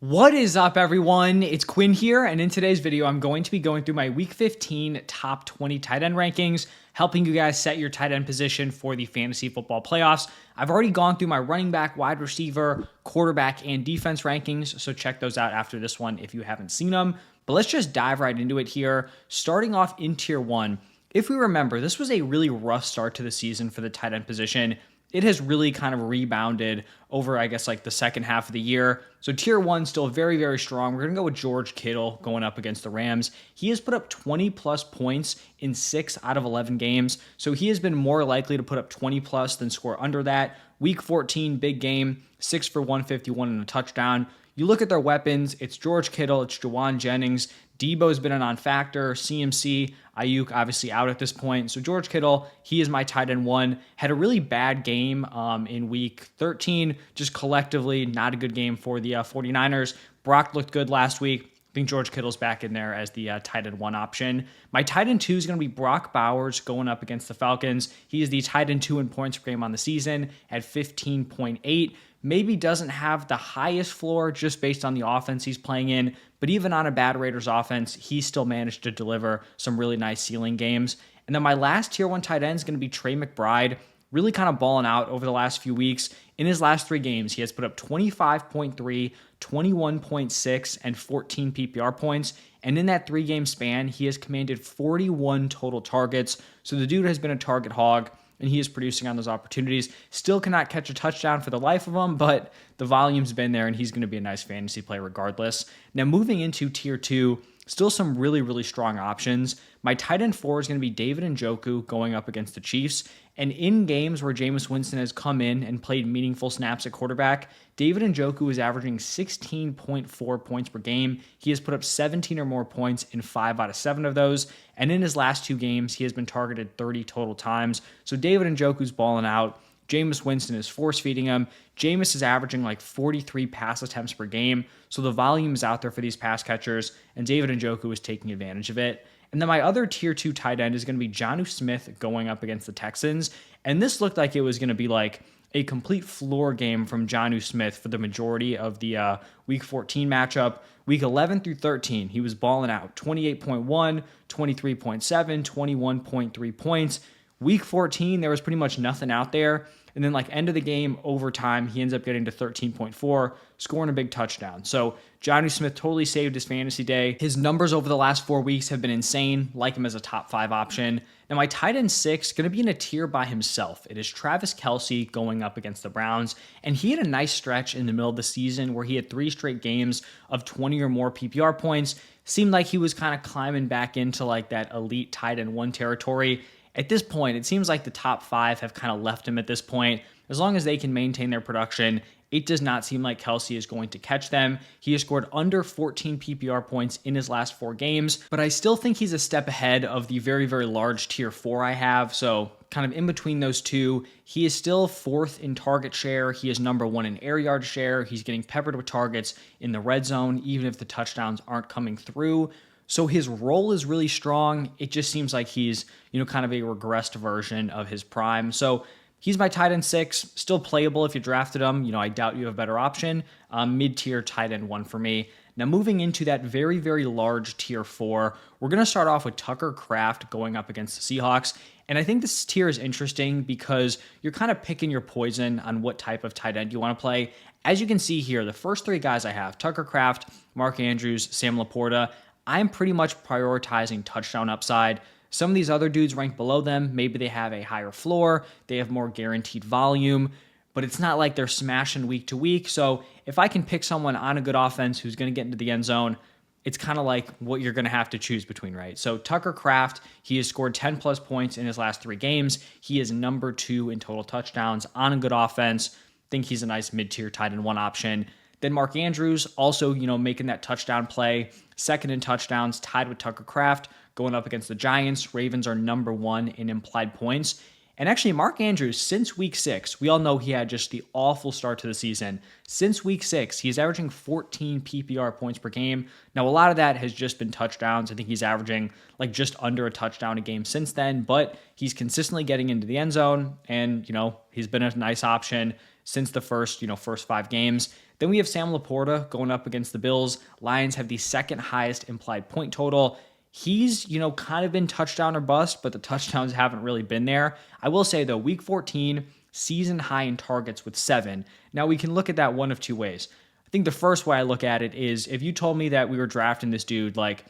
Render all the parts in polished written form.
What is up, everyone? It's Quinn here, and in today's video, I'm going to be going through my Week 15 top 20 tight end rankings, helping you guys set your tight end position for the fantasy football playoffs. I've already gone through my running back, wide receiver, quarterback, and defense rankings, so check those out after this one if you haven't seen them. But let's just dive right into it here. Starting off in Tier 1, if we remember, this was a really rough start to the season for the tight end position. It has really kind of rebounded over, I guess, like the second half of the year. So Tier 1 still very, very strong. We're going to go with George Kittle going up against the Rams. He has put up 20 plus points in 6 out of 11 games. So he has been more likely to put up 20 plus than score under that. Week 14, big game, 6 for 151 and a touchdown. You look at their weapons, it's George Kittle, it's Juwan Jennings. Debo's been a non-factor. CMC, Ayuk obviously out at this point. So George Kittle, he is my tight end one. Had a really bad game in week 13. Just collectively, not a good game for the 49ers. Brock looked good last week. I think George Kittle's back in there as the tight end one option. My tight end two is going to be Brock Bowers going up against the Falcons. He is the tight end two in points per game on the season at 15.8. Maybe doesn't have the highest floor just based on the offense he's playing in, but even on a bad Raiders offense, he still managed to deliver some really nice ceiling games. And then my last tier one tight end is going to be Trey McBride, really kind of balling out over the last few weeks. In his last 3 games, he has put up 25.3, 21.6, and 14 PPR points. And in that 3-game span, he has commanded 41 total targets. So the dude has been a target hog, and he is producing on those opportunities. Still cannot catch a touchdown for the life of him, but the volume's been there, and he's going to be a nice fantasy play regardless. Now, moving into Tier 2, still some really, really strong options. My tight end 4 is going to be David Njoku going up against the Chiefs. And in games where Jameis Winston has come in and played meaningful snaps at quarterback, David Njoku is averaging 16.4 points per game. He has put up 17 or more points in 5 out of 7 of those. And in his last 2 games, he has been targeted 30 total times. So David Njoku's balling out. Jameis Winston is force-feeding him. Jameis is averaging like 43 pass attempts per game, so the volume is out there for these pass catchers, and David Njoku is taking advantage of it. And then my other Tier 2 tight end is going to be Jonnu Smith going up against the Texans, and this looked like it was going to be like a complete floor game from Jonnu Smith for the majority of the Week 14 matchup. Week 11 through 13, he was balling out, 28.1, 23.7, 21.3 points. Week 14, there was pretty much nothing out there. And then like end of the game, overtime, he ends up getting to 13.4, scoring a big touchdown. So Jonnu Smith totally saved his fantasy day. His numbers over the last 4 weeks have been insane. Like him as a top 5 option. Now my tight end 6, going to be in a tier by himself. It is Travis Kelce going up against the Browns. And he had a nice stretch in the middle of the season where he had 3 straight games of 20 or more PPR points. Seemed like he was kind of climbing back into like that elite tight end 1 territory. At this point, it seems like the top 5 have kind of left him at this point. As long as they can maintain their production, it does not seem like Kelce is going to catch them. He has scored under 14 PPR points in his last 4 games, but I still think he's a step ahead of the very, very large tier 4 I have. So kind of in between those two, he is still 4th in target share. He is number 1 in air yard share. He's getting peppered with targets in the red zone, even if the touchdowns aren't coming through. So his role is really strong. It just seems like he's, kind of a regressed version of his prime. So he's my tight end 6, still playable if you drafted him. I doubt you have a better option. Mid-tier tight end 1 for me. Now moving into that very, very large tier 4, we're going to start off with Tucker Kraft going up against the Seahawks. And I think this tier is interesting because you're kind of picking your poison on what type of tight end you want to play. As you can see here, the first 3 guys I have, Tucker Kraft, Mark Andrews, Sam Laporta, I'm pretty much prioritizing touchdown upside. Some of these other dudes rank below them. Maybe they have a higher floor. They have more guaranteed volume, but it's not like they're smashing week to week. So if I can pick someone on a good offense who's going to get into the end zone, it's kind of like what you're going to have to choose between, right? So Tucker Kraft, he has scored 10 plus points in his last 3 games. He is number 2 in total touchdowns on a good offense. Think he's a nice mid-tier tight end 1 option. Then Mark Andrews also, making that touchdown play, 2nd in touchdowns, tied with Tucker Kraft, going up against the Giants. Ravens are number 1 in implied points. And actually, Mark Andrews, since week 6, we all know he had just the awful start to the season. Since week 6, he's averaging 14 PPR points per game. Now, a lot of that has just been touchdowns. I think he's averaging like just under a touchdown a game since then, but he's consistently getting into the end zone, and, he's been a nice option. since the first 5 games. Then we have Sam Laporta going up against the Bills. Lions have the second highest implied point total. He's, kind of been touchdown or bust, but the touchdowns haven't really been there. I will say, though, week 14, season high in targets with 7. Now, we can look at that one of two ways. I think the first way I look at it is if you told me that we were drafting this dude like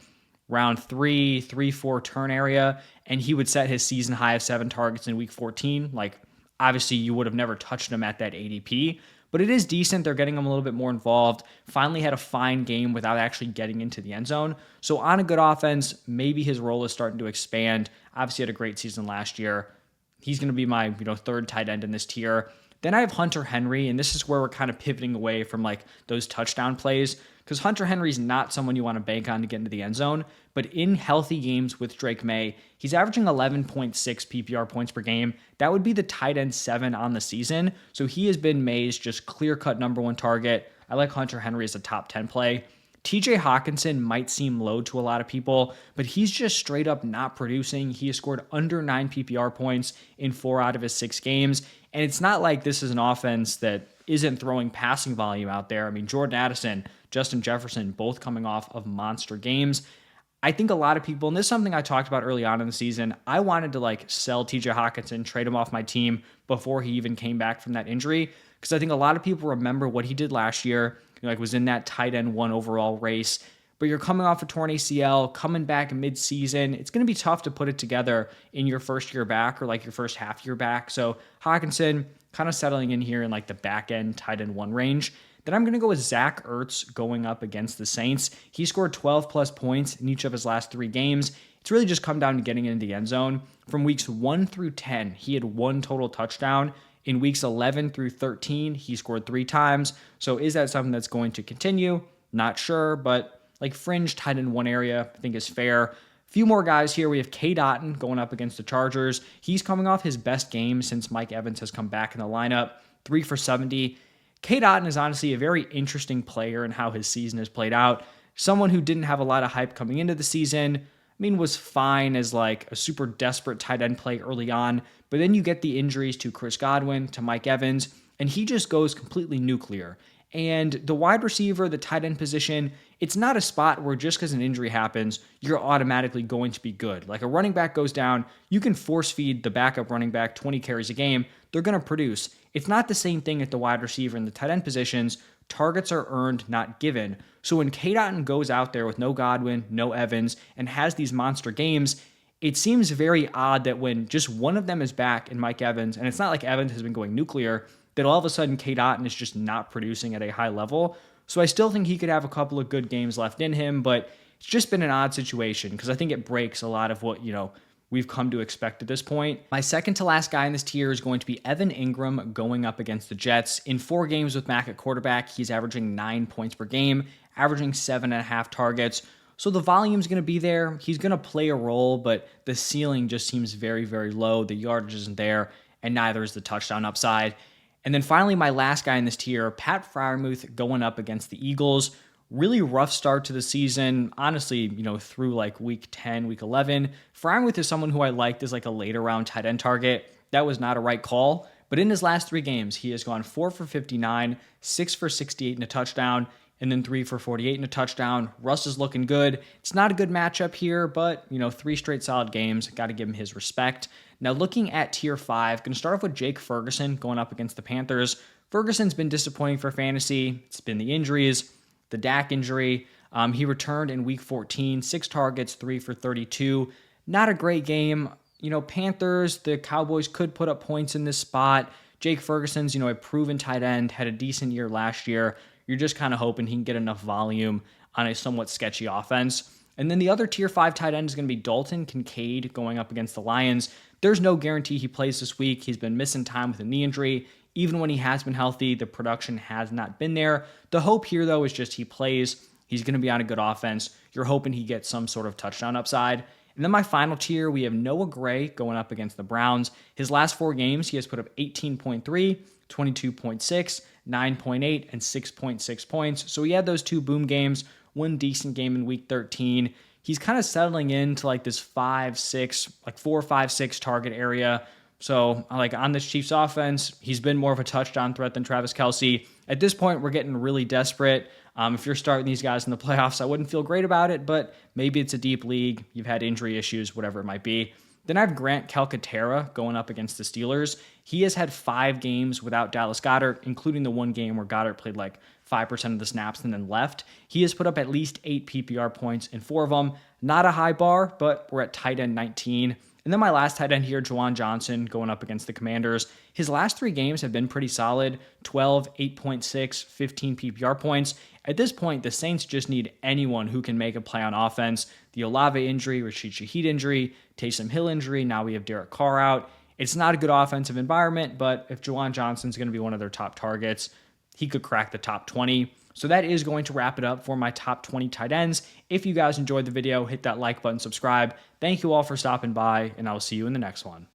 round 3, 4 turn area, and he would set his season high of 7 targets in week 14, like obviously you would have never touched him at that ADP. But it is decent. They're getting him a little bit more involved. Finally had a fine game without actually getting into the end zone. So on a good offense, maybe his role is starting to expand. Obviously had a great season last year. He's going to be my third tight end in this tier. Then I have Hunter Henry, and this is where we're kind of pivoting away from like those touchdown plays, because Hunter Henry's not someone you want to bank on to get into the end zone. But in healthy games with Drake May, he's averaging 11.6 PPR points per game. That would be the tight end 7 on the season. So he has been May's just clear-cut number 1 target. I like Hunter Henry as a top 10 play. TJ Hawkinson might seem low to a lot of people, but he's just straight up not producing. He has scored under 9 PPR points in 4 out of his 6 games. And it's not like this is an offense that isn't throwing passing volume out there. I mean, Jordan Addison, Justin Jefferson, both coming off of monster games. I think a lot of people, and this is something I talked about early on in the season, I wanted to like sell TJ Hawkinson, trade him off my team before he even came back from that injury, because I think a lot of people remember what he did last year, was in that tight end 1 overall race. But you're coming off a torn ACL, coming back mid-season. It's going to be tough to put it together in your first year back or like your first half year back. So Hawkinson kind of settling in here in like the back end tight end 1 range. Then I'm going to go with Zach Ertz going up against the Saints. He scored 12 plus points in each of his last 3 games. It's really just come down to getting into the end zone. From weeks 1 through 10, he had 1 total touchdown. In weeks 11 through 13, he scored 3 times. So is that something that's going to continue? Not sure, but like fringe tight end 1 area, I think is fair. A few more guys here. We have K. Dotton going up against the Chargers. He's coming off his best game since Mike Evans has come back in the lineup, 3 for 70. K. Dotton is honestly a very interesting player in how his season has played out. Someone who didn't have a lot of hype coming into the season. Was fine as like a super desperate tight end play early on, but then you get the injuries to Chris Godwin, to Mike Evans, and he just goes completely nuclear. And the wide receiver, the tight end position, it's not a spot where just because an injury happens, you're automatically going to be good. Like a running back goes down, you can force feed the backup running back 20 carries a game, they're going to produce. It's not the same thing at the wide receiver and the tight end positions. Targets are earned, not given. So when K. Dotton goes out there with no Godwin, no Evans, and has these monster games, it seems very odd that when just one of them is back in Mike Evans, and it's not like Evans has been going nuclear, that all of a sudden K. Dotton is just not producing at a high level. So I still think he could have a couple of good games left in him, but it's just been an odd situation because I think it breaks a lot of what, we've come to expect at this point. My second to last guy in this tier is going to be Evan Ingram going up against the Jets. In 4 games with Mack at quarterback, he's averaging 9 points per game, averaging 7.5 targets. So the volume's going to be there. He's going to play a role, but the ceiling just seems very, very low. The yardage isn't there, and neither is the touchdown upside. And then finally, my last guy in this tier, Pat Freiermuth going up against the Eagles. Really rough start to the season. Honestly, through like week 10, week 11. Freiermuth is someone who I liked as like a later round tight end target. That was not a right call. But in his last 3 games, he has gone 4 for 59, 6 for 68 and a touchdown, and then 3 for 48 and a touchdown. Russ is looking good. It's not a good matchup here, but 3 straight solid games. Got to give him his respect. Now looking at tier 5, going to start off with Jake Ferguson going up against the Panthers. Ferguson's been disappointing for fantasy. It's been the injuries, the Dak injury. He returned in week 14, 6 targets, 3 for 32. Not a great game. Panthers, the Cowboys could put up points in this spot. Jake Ferguson's, a proven tight end, had a decent year last year. You're just kind of hoping he can get enough volume on a somewhat sketchy offense. And then the other tier 5 tight end is going to be Dalton Kincaid going up against the Lions. There's no guarantee he plays this week. He's been missing time with a knee injury. Even when he has been healthy, the production has not been there. The hope here, though, is just he plays. He's going to be on a good offense. You're hoping he gets some sort of touchdown upside. And then my final tier, we have Noah Gray going up against the Browns. His last 4 games, he has put up 18.3, 22.6, 9.8, and 6.6 points. So he had those 2 boom games, 1 decent game in week 13. He's kind of settling into like this 5, 6, like 4, 5, 6 target area. So, like on this Chiefs offense, he's been more of a touchdown threat than Travis Kelce. At this point, we're getting really desperate. If you're starting these guys in the playoffs, I wouldn't feel great about it, but maybe it's a deep league. You've had injury issues, whatever it might be. Then I have Grant Calcaterra going up against the Steelers. He has had 5 games without Dallas Goedert, including the one game where Goddard played like 5% of the snaps and then left. He has put up at least 8 PPR points in 4 of them. Not a high bar, but we're at tight end 19. And then my last tight end here, Juwan Johnson, going up against the Commanders. His last 3 games have been pretty solid: 12, 8.6, 15 PPR points. At this point, the Saints just need anyone who can make a play on offense. The Olave injury, Rashid Shaheed injury, Taysom Hill injury, now we have Derek Carr out. It's not a good offensive environment, but if Juwan Johnson's going to be one of their top targets, he could crack the top 20. So that is going to wrap it up for my top 20 tight ends. If you guys enjoyed the video, hit that like button, subscribe. Thank you all for stopping by, and I will see you in the next one.